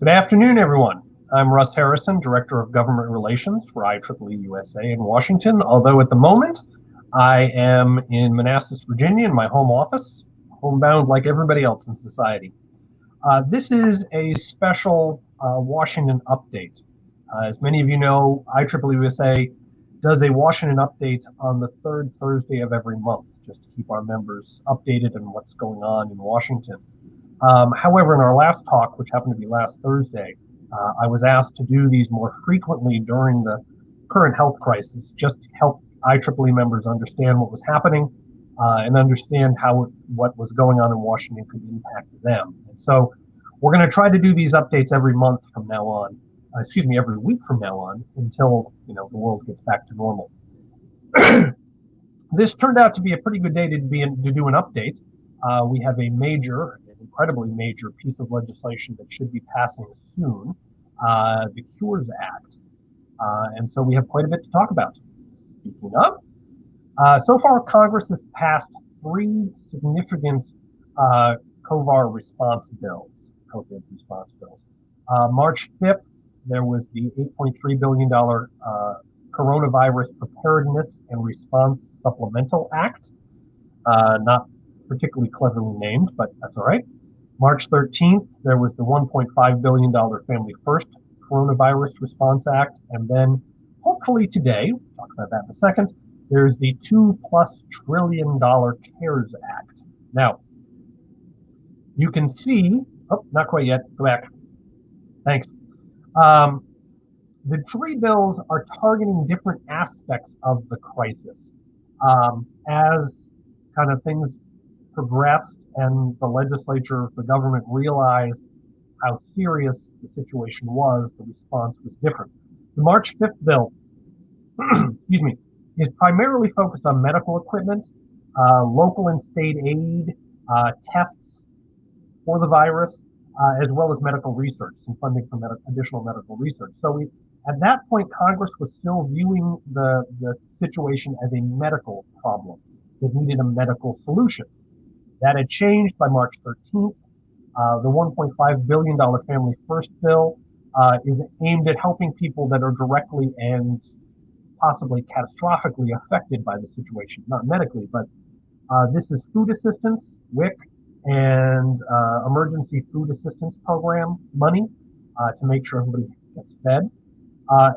Good afternoon, everyone. I'm Russ Harrison, Director of Government Relations for IEEE-USA in Washington, although at the moment I am in Manassas, Virginia, in my home office, homebound like everybody else in society. This is a special Washington update. As many of you know, IEEE-USA does a Washington update on the third Thursday of every month, just to keep our members updated on what's going on in Washington. However, in our last talk, which happened to be last Thursday, I was asked to do these more frequently during the current health crisis, just to help IEEE members understand what was happening and understand how what was going on in Washington could impact them. And so we're going to try to do these updates every month from now on, every week from now on, until the world gets back to normal. This turned out to be a pretty good day to do an update. We have a incredibly major piece of legislation that should be passing soon, the CURES Act. And so we have quite a bit to talk about. Speaking of, so far Congress has passed three significant COVID response bills. March 5th, there was the $8.3 billion Coronavirus Preparedness and Response Supplemental Act. Not particularly cleverly named, but that's all right. March 13th, there was the $1.5 billion Family First Coronavirus Response Act. And then hopefully today, we'll talk about that in a second, there's the $2+ trillion CARES Act. Now, you can see, not quite yet, go back. Thanks. The three bills are targeting different aspects of the crisis. As kind of things progressed and the legislature, the government realized how serious the situation was, the response was different. The March 5th bill, is primarily focused on medical equipment, local and state aid, tests for the virus, as well as medical research, some funding for additional medical research. So at that point, Congress was still viewing the situation as a medical problem that needed a medical solution. That had changed by March 13th. The $1.5 billion Family First bill is aimed at helping people that are directly and possibly catastrophically affected by the situation, not medically, but this is food assistance, WIC, and emergency food assistance program money to make sure everybody gets fed,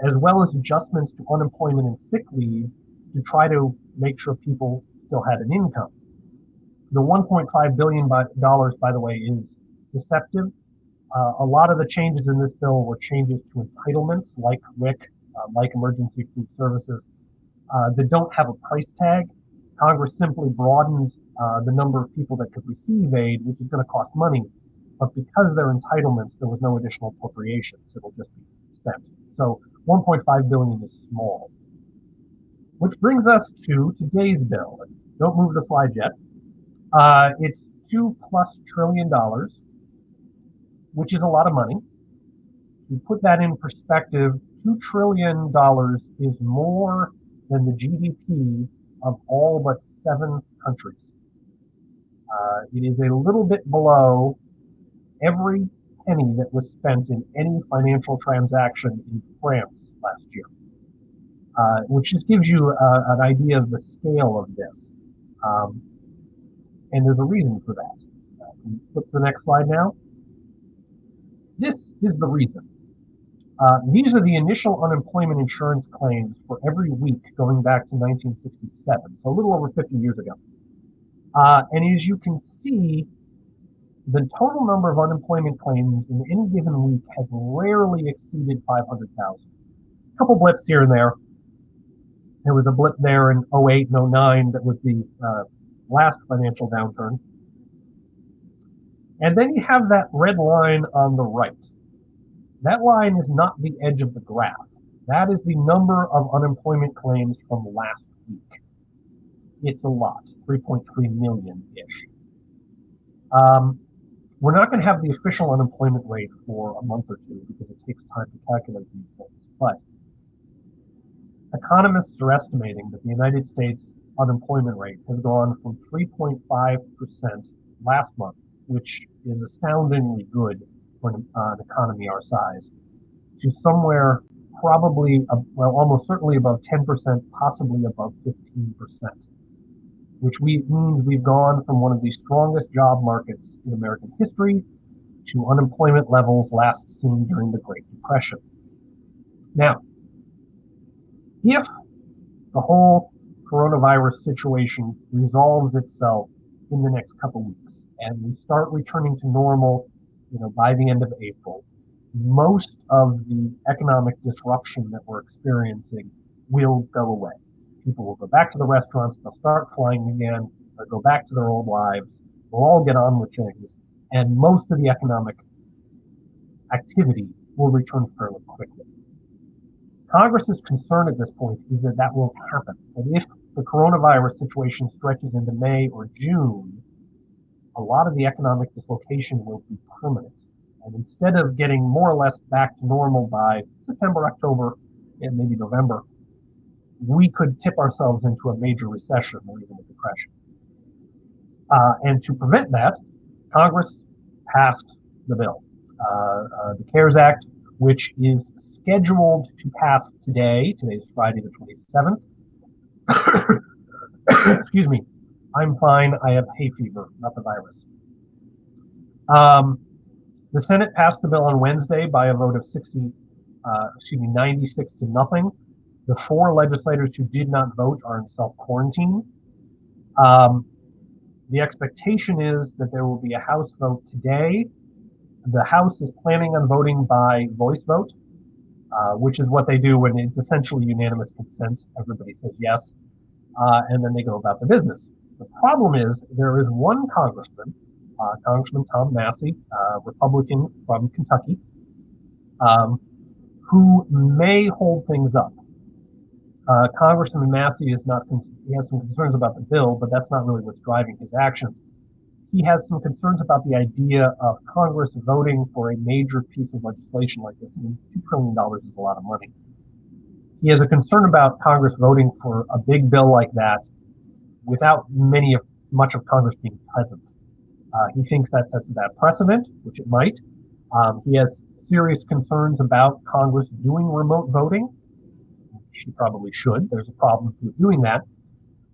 as well as adjustments to unemployment and sick leave to try to make sure people still had an income. The $1.5 billion, by the way, is deceptive. A lot of the changes in this bill were changes to entitlements like WIC, like emergency food services, that don't have a price tag. Congress simply broadened the number of people that could receive aid, which is going to cost money. But because they're entitlements, there was no additional appropriations. It'll just be spent. So $1.5 billion is small. Which brings us to today's bill. Don't move the slide yet. It's $2+ trillion, which is a lot of money. To put that in perspective, $2 trillion is more than the GDP of all but 7 countries. It is a little bit below every penny that was spent in any financial transaction in France last year, which just gives you an idea of the scale of this. And there's a reason for that. Can you flip to the next slide now? This is the reason. These are the initial unemployment insurance claims for every week going back to 1967, so a little over 50 years ago. And as you can see, the total number of unemployment claims in any given week has rarely exceeded 500,000. A couple blips here and there. There was a blip there in 08 and 09 that was the last financial downturn. And then you have that red line on the right. That line is not the edge of the graph. That is the number of unemployment claims from last week. It's a lot, 3.3 million-ish. We're not going to have the official unemployment rate for a month or two because it takes time to calculate these things. But economists are estimating that the United States unemployment rate has gone from 3.5% last month, which is astoundingly good for an economy our size to somewhere probably, well, almost certainly above 10%, possibly above 15%, which means we've gone from one of the strongest job markets in American history to unemployment levels last seen during the Great Depression. Now, if the whole coronavirus situation resolves itself in the next couple weeks and we start returning to normal, by the end of April, most of the economic disruption that we're experiencing will go away. People will go back to the restaurants, they'll start flying again, they'll go back to their old lives, we'll all get on with things, and most of the economic activity will return fairly quickly. Congress's concern at this point is that that won't happen. And if the coronavirus situation stretches into May or June, a lot of the economic dislocation will be permanent. And instead of getting more or less back to normal by September, October, and maybe November, we could tip ourselves into a major recession or even a depression. And to prevent that, Congress passed the bill, the CARES Act, which is scheduled to pass today. Today's Friday the 27th. Excuse me. I'm fine. I have hay fever, not the virus. The Senate passed the bill on Wednesday by a vote of 96 to nothing. The 4 legislators who did not vote are in self-quarantine. The expectation is that there will be a House vote today. The House is planning on voting by voice vote, which is what they do when it's essentially unanimous consent. Everybody says yes, and then they go about the business. The problem is there is one congressman, Congressman Tom Massey, Republican from Kentucky, who may hold things up. Congressman Massey he has some concerns about the bill, but that's not really what's driving his actions. He has some concerns about the idea of Congress voting for a major piece of legislation like this. I mean, $2 trillion is a lot of money. He has a concern about Congress voting for a big bill like that without much of Congress being present. He thinks that sets a bad precedent, which it might. He has serious concerns about Congress doing remote voting. She probably should. There's a problem with doing that.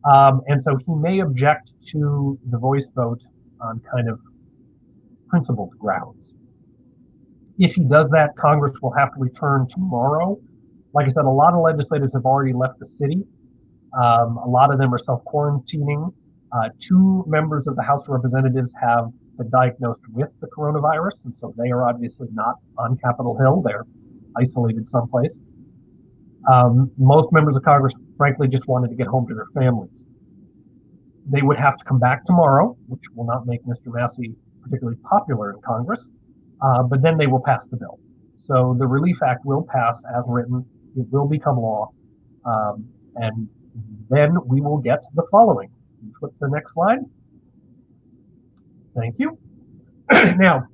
And so he may object to the voice vote on kind of principled grounds. If he does that, Congress will have to return tomorrow. Like I said, a lot of legislators have already left the city. A lot of them are self-quarantining. 2 members of the House of Representatives have been diagnosed with the coronavirus, and so they are obviously not on Capitol Hill. They're isolated someplace. Most members of Congress, frankly, just wanted to get home to their families. They would have to come back tomorrow, which will not make Mr. Massey particularly popular in Congress, but then they will pass the bill. So the Relief Act will pass as written. It will become law, and then we will get the following. Flip to the next slide. Thank you. Now,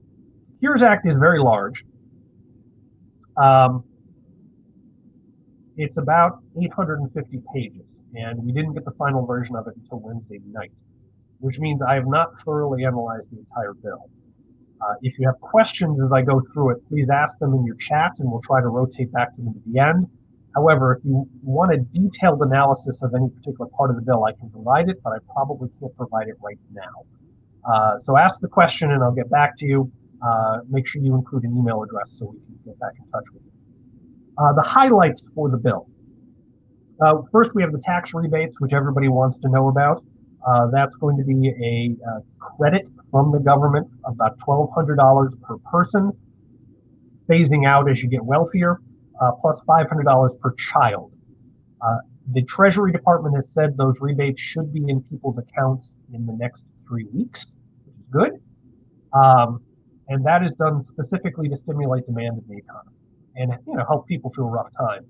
CURES Act is very large. It's about 850 pages, and we didn't get the final version of it until Wednesday night, which means I have not thoroughly analyzed the entire bill. If you have questions as I go through it, please ask them in your chat, and we'll try to rotate back to them at the end. However, if you want a detailed analysis of any particular part of the bill, I can provide it, but I probably can't provide it right now. So ask the question, and I'll get back to you. Make sure you include an email address so we can get back in touch with you. The highlights for the bill. First, we have the tax rebates, which everybody wants to know about. That's going to be a credit from the government, about $1,200 per person, phasing out as you get wealthier, plus $500 per child. The Treasury Department has said those rebates should be in people's accounts in the next 3 weeks, which is good. And that is done specifically to stimulate demand in the economy and help people through a rough time.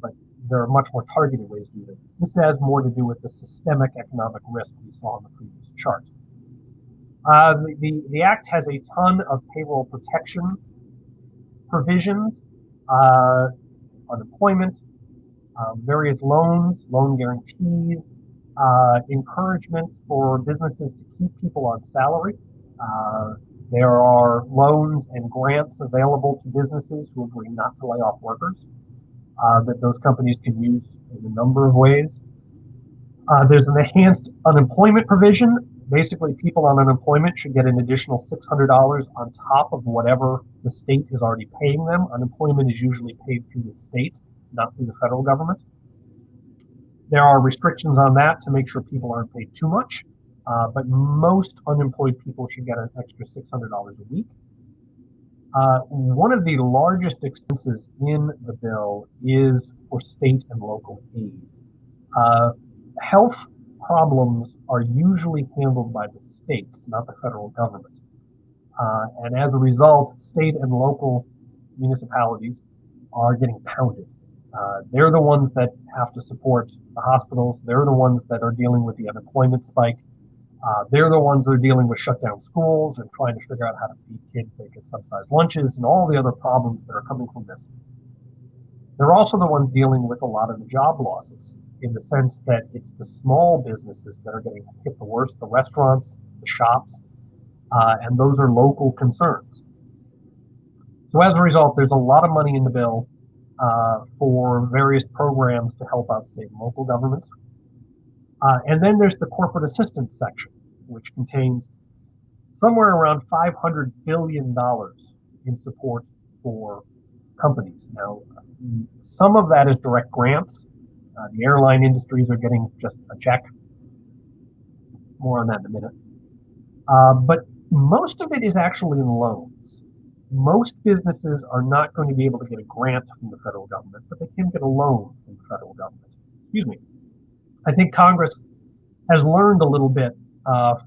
But there are much more targeted ways to do this. This has more to do with the systemic economic risk we saw in the previous chart. The Act has a ton of payroll protection provisions, unemployment, various loans, loan guarantees, encouragements for businesses to keep people on salary, There are loans and grants available to businesses who agree not to lay off workers that those companies can use in a number of ways. There's an enhanced unemployment provision. Basically, people on unemployment should get an additional $600 on top of whatever the state is already paying them. Unemployment is usually paid through the state, not through the federal government. There are restrictions on that to make sure people aren't paid too much, but most unemployed people should get an extra $600 a week. One of the largest expenses in the bill is for state and local aid. Health problems are usually handled by the states, not the federal government. And as a result, state and local municipalities are getting pounded. They're the ones that have to support the hospitals. They're the ones that are dealing with the unemployment spike. They're the ones that are dealing with shut down schools and trying to figure out how to feed kids that get subsidized lunches and all the other problems that are coming from this. They're also the ones dealing with a lot of the job losses, in the sense that it's the small businesses that are getting hit the worst, the restaurants, the shops, and those are local concerns. So as a result, there's a lot of money in the bill for various programs to help out state and local governments. And then there's the corporate assistance section, which contains somewhere around $500 billion in support for companies. Now, some of that is direct grants. The airline industries are getting just a check. More on that in a minute. But most of it is actually in loans. Most businesses are not going to be able to get a grant from the federal government, but they can get a loan from the federal government. Excuse me. I think Congress has learned a little bit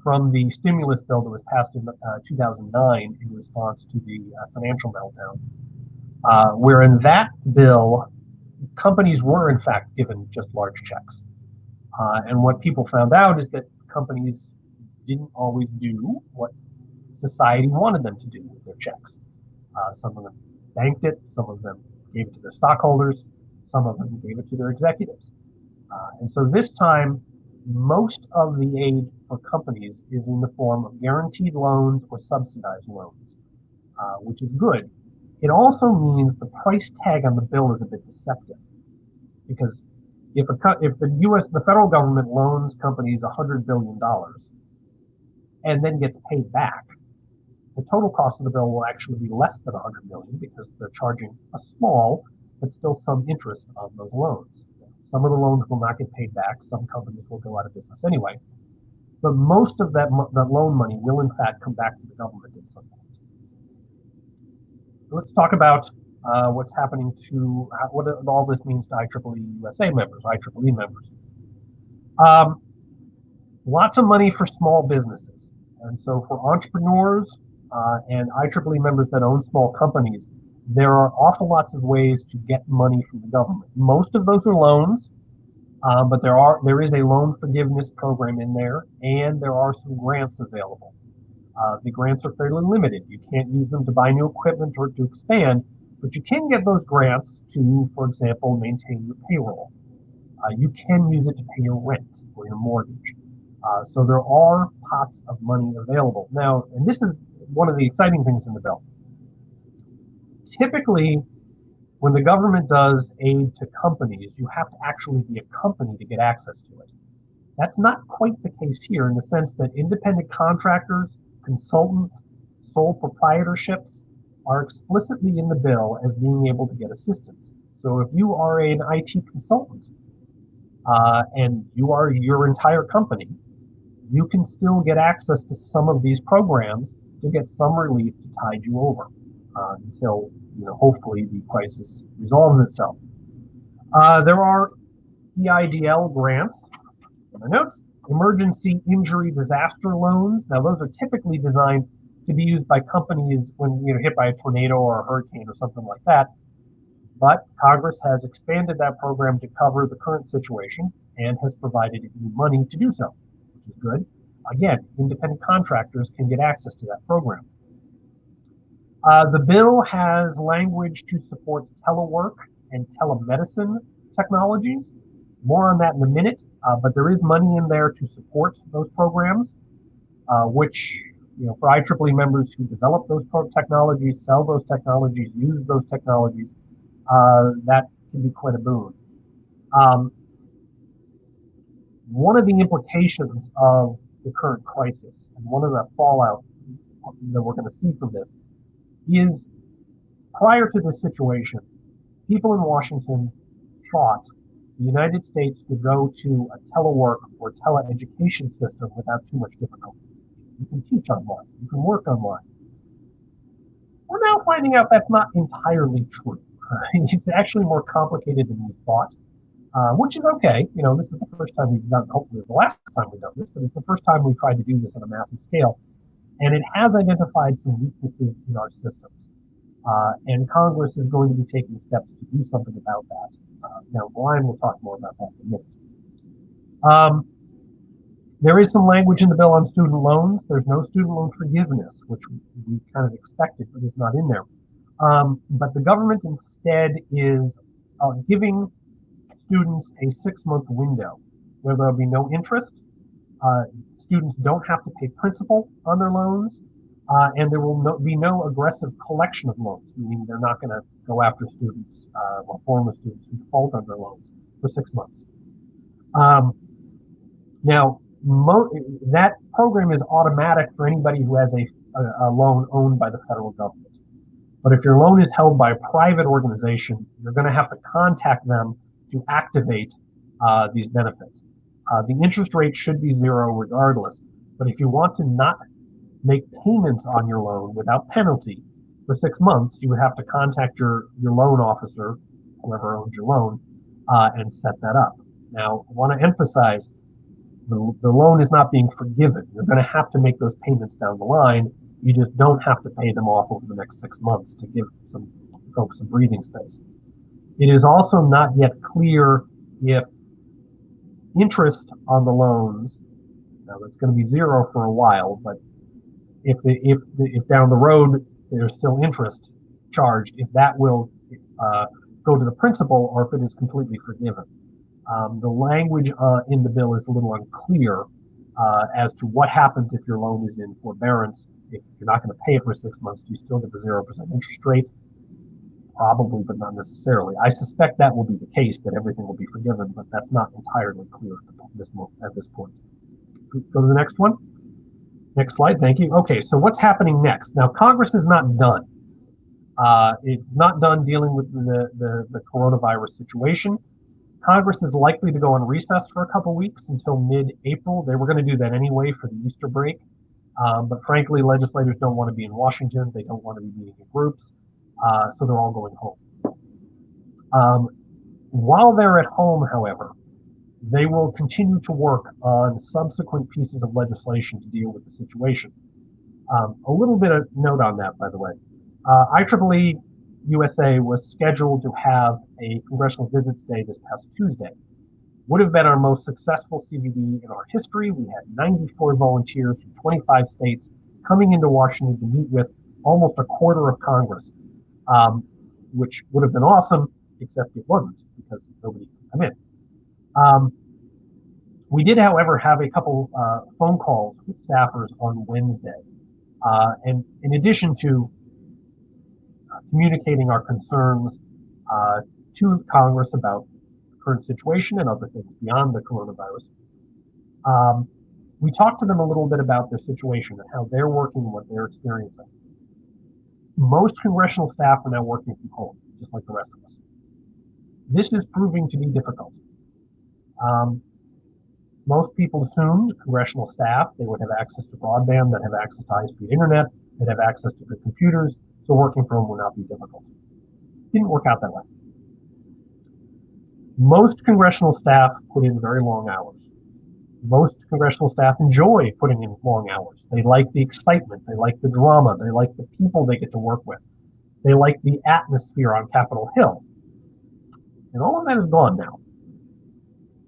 from the stimulus bill that was passed in 2009 in response to the financial meltdown, where in that bill, companies were in fact given just large checks. And what people found out is that companies didn't always do what society wanted them to do with their checks. Some of them banked it, some of them gave it to their stockholders, some of them gave it to their executives. And so this time, most of the aid for companies is in the form of guaranteed loans or subsidized loans, which is good. It also means the price tag on the bill is a bit deceptive, because if the federal government loans companies $100 billion and then gets paid back, the total cost of the bill will actually be less than $100 million because they're charging a small but still some interest on those loans. Some of the loans will not get paid back. Some companies will go out of business anyway. But most of that loan money will in fact come back to the government at some point. So let's talk about what's happening to what all this means to IEEE-USA members, IEEE members. Lots of money for small businesses. And so for entrepreneurs and IEEE members that own small companies, there are awful lots of ways to get money from the government. Most of those are loans, but there is a loan forgiveness program in there, and there are some grants available. The grants are fairly limited. You can't use them to buy new equipment or to expand, but you can get those grants to, for example, maintain your payroll. You can use it to pay your rent or your mortgage. So there are pots of money available. Now, and this is one of the exciting things in the bill. Typically, when the government does aid to companies, you have to actually be a company to get access to it. That's not quite the case here, in the sense that independent contractors, consultants, sole proprietorships are explicitly in the bill as being able to get assistance. So if you are an IT consultant and you are your entire company, you can still get access to some of these programs to get some relief to tide you over until, hopefully the crisis resolves itself. There are EIDL grants, in my notes, emergency injury disaster loans. Now those are typically designed to be used by companies when hit by a tornado or a hurricane or something like that. But Congress has expanded that program to cover the current situation and has provided new money to do so, which is good. Again, independent contractors can get access to that program. The bill has language to support telework and telemedicine technologies. More on that in a minute, but there is money in there to support those programs, which for IEEE members who develop those technologies, sell those technologies, use those technologies, that can be quite a boon. One of the implications of the current crisis, and one of the fallout that we're going to see from this, is prior to this situation, people in Washington thought the United States could go to a telework or teleeducation system without too much difficulty. You can teach online, you can work online. We're now finding out that's not entirely true. It's actually more complicated than we thought, which is okay. This is the first time we've done, hopefully the last time we've done this, but it's the first time we've tried to do this on a massive scale. And it has identified some weaknesses in our systems. And Congress is going to be taking steps to do something about that. Now, Brian will talk more about that in a minute. There is some language in the bill on student loans. There's no student loan forgiveness, which we kind of expected, but is not in there. But the government instead is giving students a 6-month window where there'll be no interest. Students don't have to pay principal on their loans, and there will be no aggressive collection of loans, meaning they're not going to go after students or former students who default on their loans for 6 months. Now, that program is automatic for anybody who has a loan owned by the federal government. But if your loan is held by a private organization, you're going to have to contact them to activate these benefits. The interest rate should be 0 regardless. But if you want to not make payments on your loan without penalty for 6 months, you would have to contact your loan officer, whoever owns your loan, and set that up. Now, I want to emphasize the loan is not being forgiven. You're going to have to make those payments down the line. You just don't have to pay them off over the next 6 months to give some folks some breathing space. It is also not yet clear if interest on the loans, now it's going to be 0 for a while, but if down the road there's still interest charged, if that will go to the principal or if it is completely forgiven. The language in the bill is a little unclear as to what happens if your loan is in forbearance. If you're not going to pay it for 6 months, do you still get the 0% interest rate? Probably, but not necessarily. I suspect that will be the case, that everything will be forgiven, but that's not entirely clear at this point. Go to the next one. Next slide, thank you. Okay, so what's happening next? Now, Congress is not done. It's not done dealing with the coronavirus situation. Congress is likely to go on recess for a couple weeks until mid-April. They were going to do that anyway for the Easter break. But frankly, legislators don't want to be in Washington. They don't want to be meeting in groups. So they're all going home. While they're at home, however, they will continue to work on subsequent pieces of legislation to deal with the situation. A little bit of note on that, by the way. IEEE-USA was scheduled to have a Congressional Visits Day this past Tuesday. Would have been our most successful CVD in our history. We had 94 volunteers from 25 states coming into Washington to meet with almost a quarter of Congress, which would have been awesome, except it wasn't because nobody could come in. We did, however, have a couple phone calls with staffers on Wednesday. And in addition to communicating our concerns to Congress about the current situation and other things beyond the coronavirus, we talked to them a little bit about their situation and how they're working and what they're experiencing. Most congressional staff are now working from home, just like the rest of us. This is proving to be difficult. Most people assumed congressional staff, they would have access to broadband, that have access to high-speed internet, that have access to good computers, so working from home would not be difficult. Didn't work out that way. Most congressional staff put in very long hours. Most congressional staff enjoy putting in long hours. They like the excitement, they like the drama, they like the people they get to work with. They like the atmosphere on Capitol Hill. And all of that is gone now.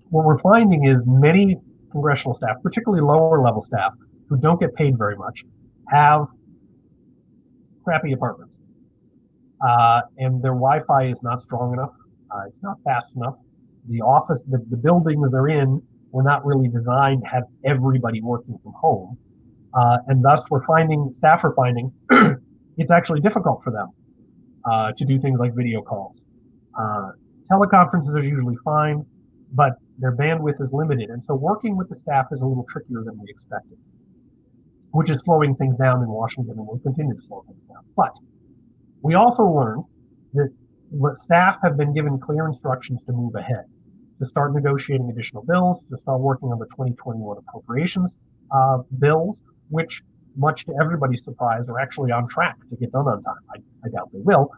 What we're finding is many congressional staff, particularly lower level staff, who don't get paid very much, have crappy apartments. And their Wi-Fi is not strong enough. It's not fast enough. The office, the buildings they're in were not really designed to have everybody working from home. And thus staff are finding it's actually difficult for them to do things like video calls. Teleconferences are usually fine, but their bandwidth is limited. And so working with the staff is a little trickier than we expected, which is slowing things down in Washington and will continue to slow things down. But we also learned that staff have been given clear instructions to move ahead, to start negotiating additional bills, to start working on the 2021 appropriations bills, which, much to everybody's surprise, are actually on track to get done on time. I doubt they will,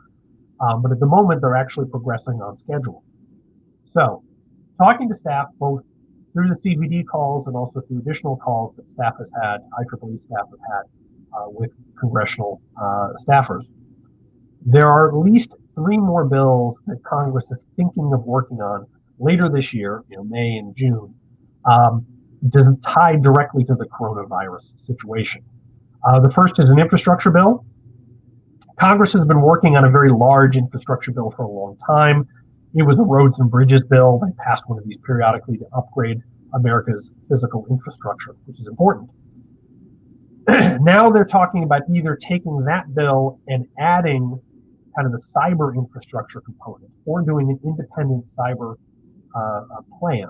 but at the moment they're actually progressing on schedule. So, talking to staff both through the CVD calls and also through additional calls that staff has had, IEEE staff have had with congressional staffers, there are at least 3 more bills that Congress is thinking of working on later this year, May and June, tied directly to the coronavirus situation. The first is an infrastructure bill. Congress has been working on a very large infrastructure bill for a long time. It was a roads and bridges bill. They passed one of these periodically to upgrade America's physical infrastructure, which is important. Now they're talking about either taking that bill and adding kind of the cyber infrastructure component or doing an independent cyber plan.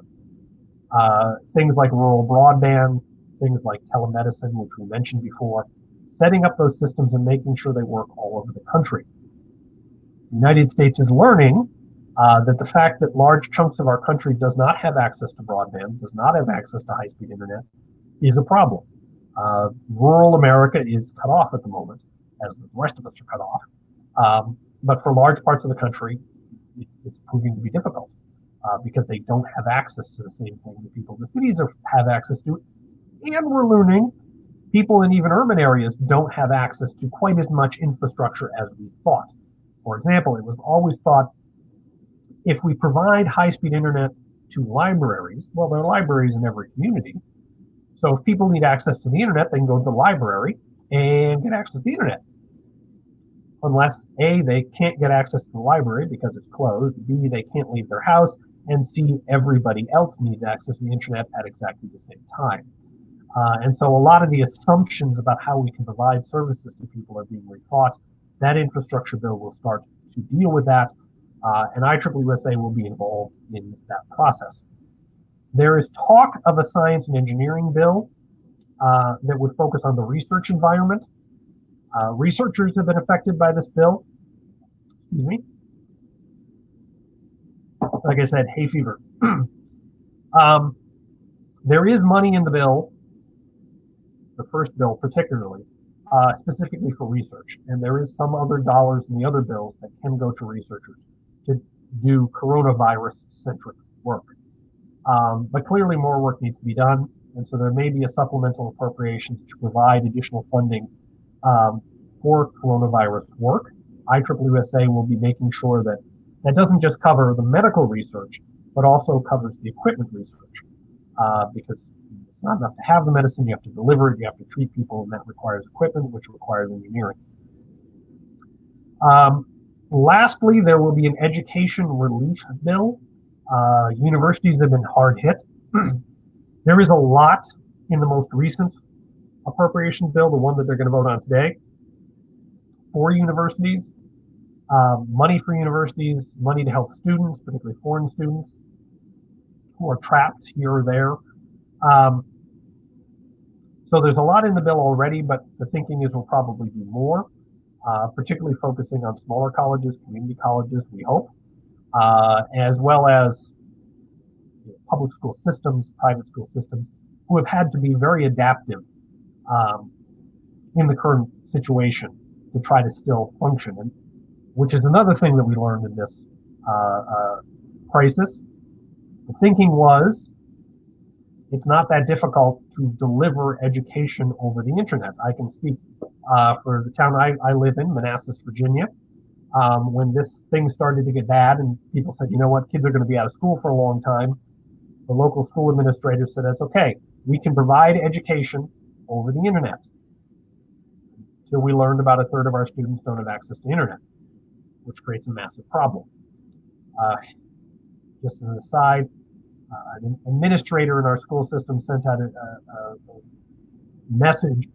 Things like rural broadband, things like telemedicine, which we mentioned before, setting up those systems and making sure they work all over the country. The United States is learning that the fact that large chunks of our country does not have access to broadband, does not have access to high-speed internet, is a problem. Rural America is cut off at the moment, as the rest of us are cut off. But for large parts of the country, it's proving to be difficult because they don't have access to the same thing that people in the cities have access to. And we're learning people in even urban areas don't have access to quite as much infrastructure as we thought. For example, it was always thought if we provide high-speed internet to libraries, well, there are libraries in every community. So if people need access to the internet, they can go to the library and get access to the internet. Unless A, they can't get access to the library because it's closed, B, they can't leave their house, and C, everybody else needs access to the internet at exactly the same time. And so a lot of the assumptions about how we can provide services to people are being rethought. That infrastructure bill will start to deal with that, and IEEE-USA will be involved in that process. There is talk of a science and engineering bill that would focus on the research environment. Researchers have been affected by this bill. Excuse me. Like I said, hay fever. There is money in the bill, the first bill particularly, specifically for research. And there is some other dollars in the other bills that can go to researchers to do coronavirus-centric work. But clearly more work needs to be done. And so there may be a supplemental appropriations to provide additional funding for coronavirus work. IEEE-USA will be making sure that that doesn't just cover the medical research, but also covers the equipment research. Because it's not enough to have the medicine, you have to deliver it, you have to treat people, and that requires equipment, which requires engineering. Lastly, there will be an education relief bill. Universities have been hard hit. There is a lot in the most recent appropriations bill, the one that they're going to vote on today, for universities. Money for universities, money to help students, particularly foreign students who are trapped here or there. So there's a lot in the bill already, but the thinking is we'll probably do more, particularly focusing on smaller colleges, community colleges, we hope, as well as public school systems, private school systems, who have had to be very adaptive in the current situation to try to still function, and which is another thing that we learned in this crisis. The thinking was it's not that difficult to deliver education over the internet. I can speak for the town I live in, Manassas, Virginia. When this thing started to get bad and people said, you know what, kids are going to be out of school for a long time, the local school administrator said, that's okay. We can provide education over the internet. So we learned about a third of our students don't have access to the internet, which creates a massive problem. Just as an aside, an administrator in our school system sent out a message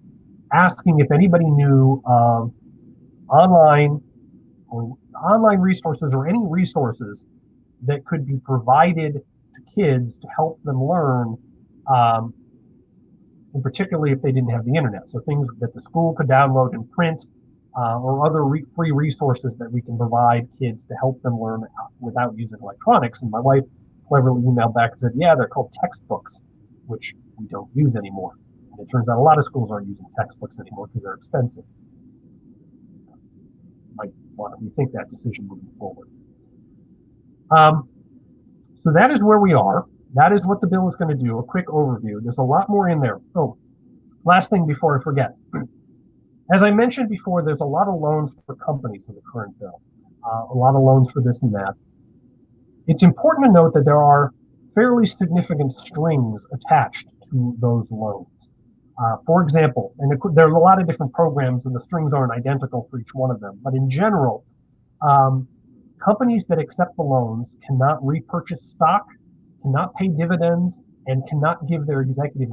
asking if anybody knew of online or online resources or any resources that could be provided to kids to help them learn, and particularly if they didn't have the internet. So things that the school could download and print, or other free resources that we can provide kids to help them learn without using electronics. And my wife cleverly emailed back and said, yeah, they're called textbooks, which we don't use anymore. And it turns out a lot of schools aren't using textbooks anymore because they're expensive. Might want to rethink that decision moving forward. So that is where we are. That is what the bill is going to do. A quick overview. There's a lot more in there. Oh, last thing before I forget. As I mentioned before, there's a lot of loans for companies in the current bill. A lot of loans for this and that. It's important to note that there are fairly significant strings attached to those loans. For example, and there's a lot of different programs and the strings aren't identical for each one of them, but in general, companies that accept the loans cannot repurchase stock, cannot pay dividends, and cannot give their executives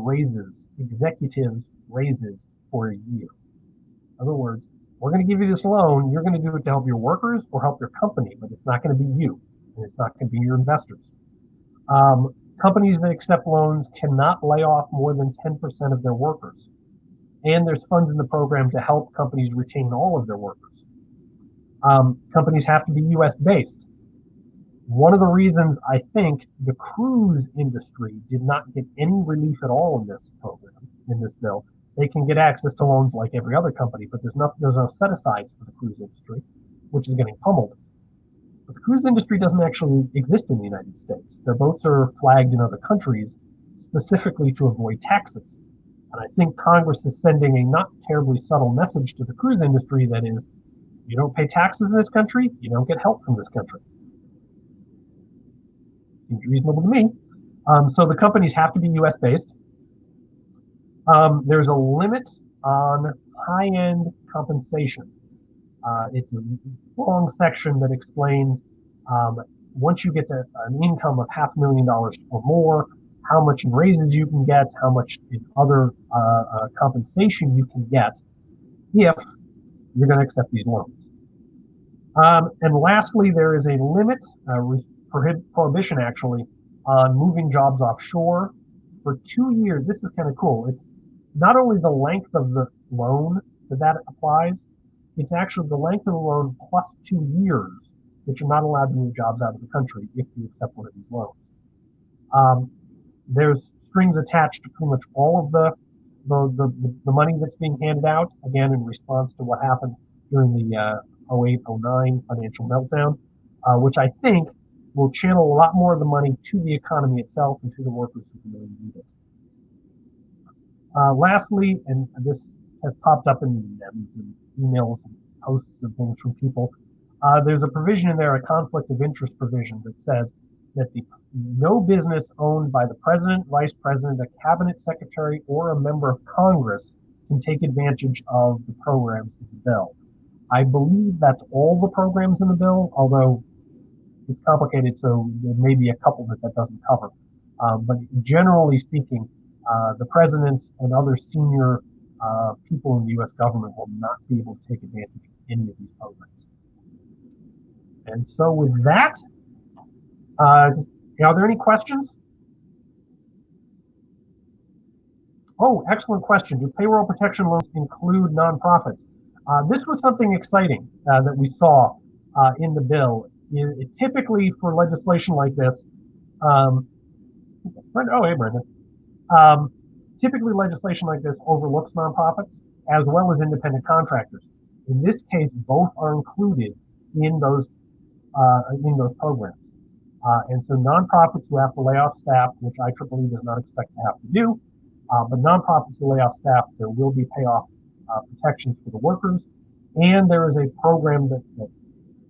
raises for a year. In other words, we're going to give you this loan, you're going to do it to help your workers or help your company, but it's not going to be you, and it's not going to be your investors. Companies that accept loans cannot lay off more than 10% of their workers. And there's funds in the program to help companies retain all of their workers. Companies have to be US based. One of the reasons I think the cruise industry did not get any relief at all in this program, in this bill. They can get access to loans like every other company, but there's no set-asides for the cruise industry, which is getting pummeled. But the cruise industry doesn't actually exist in the United States. Their boats are flagged in other countries specifically to avoid taxes. And I think Congress is sending a not terribly subtle message to the cruise industry that is, you don't pay taxes in this country, you don't get help from this country. Seems reasonable to me. So the companies have to be US based. There's a limit on high-end compensation. It's a long section that explains once you get to an income of $500,000 or more, how much in raises you can get, how much in other compensation you can get if you're going to accept these loans. And lastly, there is a limit, prohibition actually, on moving jobs offshore for 2 years. This is kind of cool. It's not only the length of the loan that applies, it's actually the length of the loan plus 2 years that you're not allowed to move jobs out of the country if you accept one of these loans. There's strings attached to pretty much all of the money that's being handed out, again, in response to what happened during the 08-09 financial meltdown, which I think will channel a lot more of the money to the economy itself and to the workers who really need it. Lastly, and this has popped up in emails and posts and things from people, there's a provision in there, a conflict of interest provision that says that no business owned by the president, vice president, a cabinet secretary, or a member of Congress can take advantage of the programs in the bill. I believe that's all the programs in the bill, although it's complicated, so there may be a couple that doesn't cover. But generally speaking, the president and other senior people in the U.S. government will not be able to take advantage of any of these programs. And so with that, are there any questions? Oh, excellent question. Do payroll protection loans include nonprofits? This was something exciting that we saw in the bill. Typically for legislation like this, oh, hey, Brendan. Typically legislation like this overlooks nonprofits as well as independent contractors. In this case, both are included in those programs. And so nonprofits who have to lay off staff, which IEEE does not expect to have to do, but nonprofits who lay off staff, there will be payoff protections for the workers. And there is a program that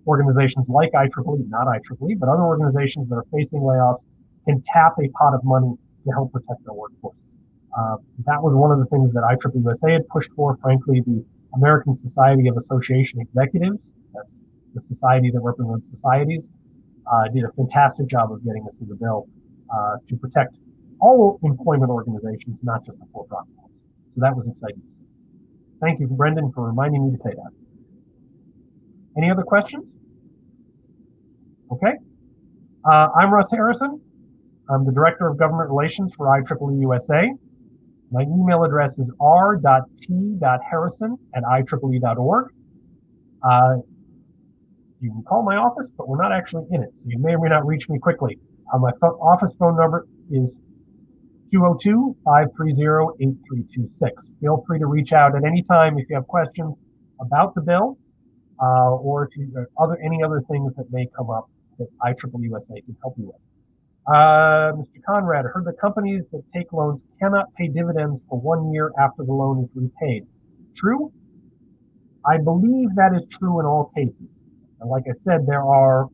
organizations like IEEE, not IEEE, but other organizations that are facing layoffs can tap a pot of money to help protect their workforce. That was one of the things that IEEE-USA had pushed for. Frankly, the American Society of Association Executives, that's the society that represents societies, did a fantastic job of getting us in the bill to protect all employment organizations, not just the for-profit ones. So that was exciting to see. Thank you, Brendan, for reminding me to say that. Any other questions? Okay. I'm Russ Harrison. I'm the Director of Government Relations for IEEE-USA. My email address is r.t.harrison@ieee.org. You can call my office, but we're not actually in it, so you may or may not reach me quickly. My office phone number is 202-530-8326. Feel free to reach out at any time if you have questions about the bill or if you any other things that may come up that IEEE-USA can help you with. Mr. Conrad, I heard that companies that take loans cannot pay dividends for 1 year after the loan is repaid. True? I believe that is true in all cases. And like I said, there are,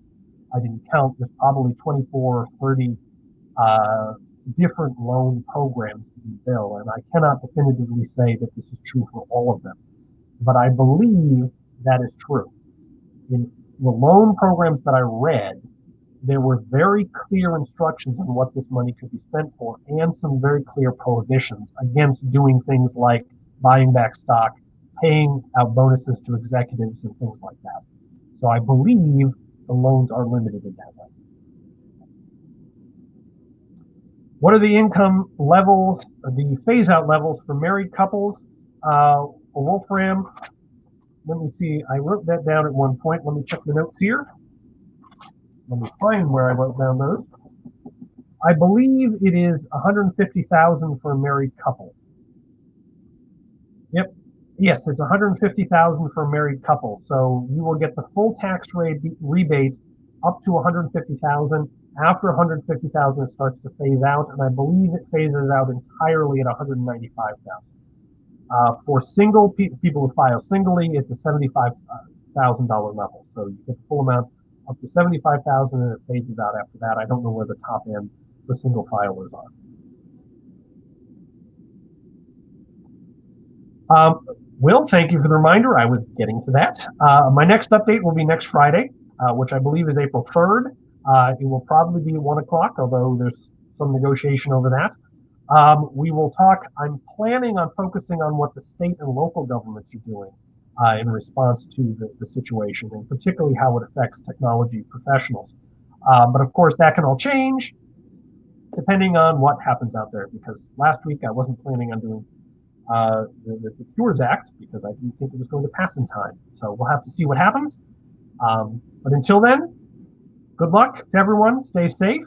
I didn't count, there's probably 24 or 30 different loan programs in the bill, and I cannot definitively say that this is true for all of them. But I believe that is true. In the loan programs that I read, there were very clear instructions on what this money could be spent for and some very clear prohibitions against doing things like buying back stock, paying out bonuses to executives and things like that. So I believe the loans are limited in that way. What are the income levels, the phase-out levels for married couples? Wolfram, let me see, I wrote that down at one point. Let me check the notes here. Let me find where I wrote down those. I believe it is $150,000 for a married couple. Yep. Yes, it's $150,000 for a married couple. So you will get the full tax rate rebate up to $150,000. After $150,000, it starts to phase out, and I believe it phases out entirely at $195,000. For single people who file singly, it's a $75,000 level. So you get the full amount up to $75,000, and it phases out after that. I don't know where the top end for single filers are. Will, thank you for the reminder. I was getting to that. My next update will be next Friday, which I believe is April 3rd. It will probably be 1 o'clock, although there's some negotiation over that. We will talk, I'm planning on focusing on what the state and local governments are doing in response to the situation, and particularly how it affects technology professionals. But of course, that can all change depending on what happens out there, because last week I wasn't planning on doing the CURES Act because I didn't think it was going to pass in time. So we'll have to see what happens. But until then, good luck to everyone. Stay safe,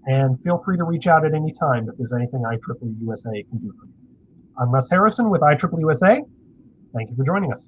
and feel free to reach out at any time if there's anything IEEE-USA can do for you. I'm Russ Harrison with IEEE-USA. Thank you for joining us.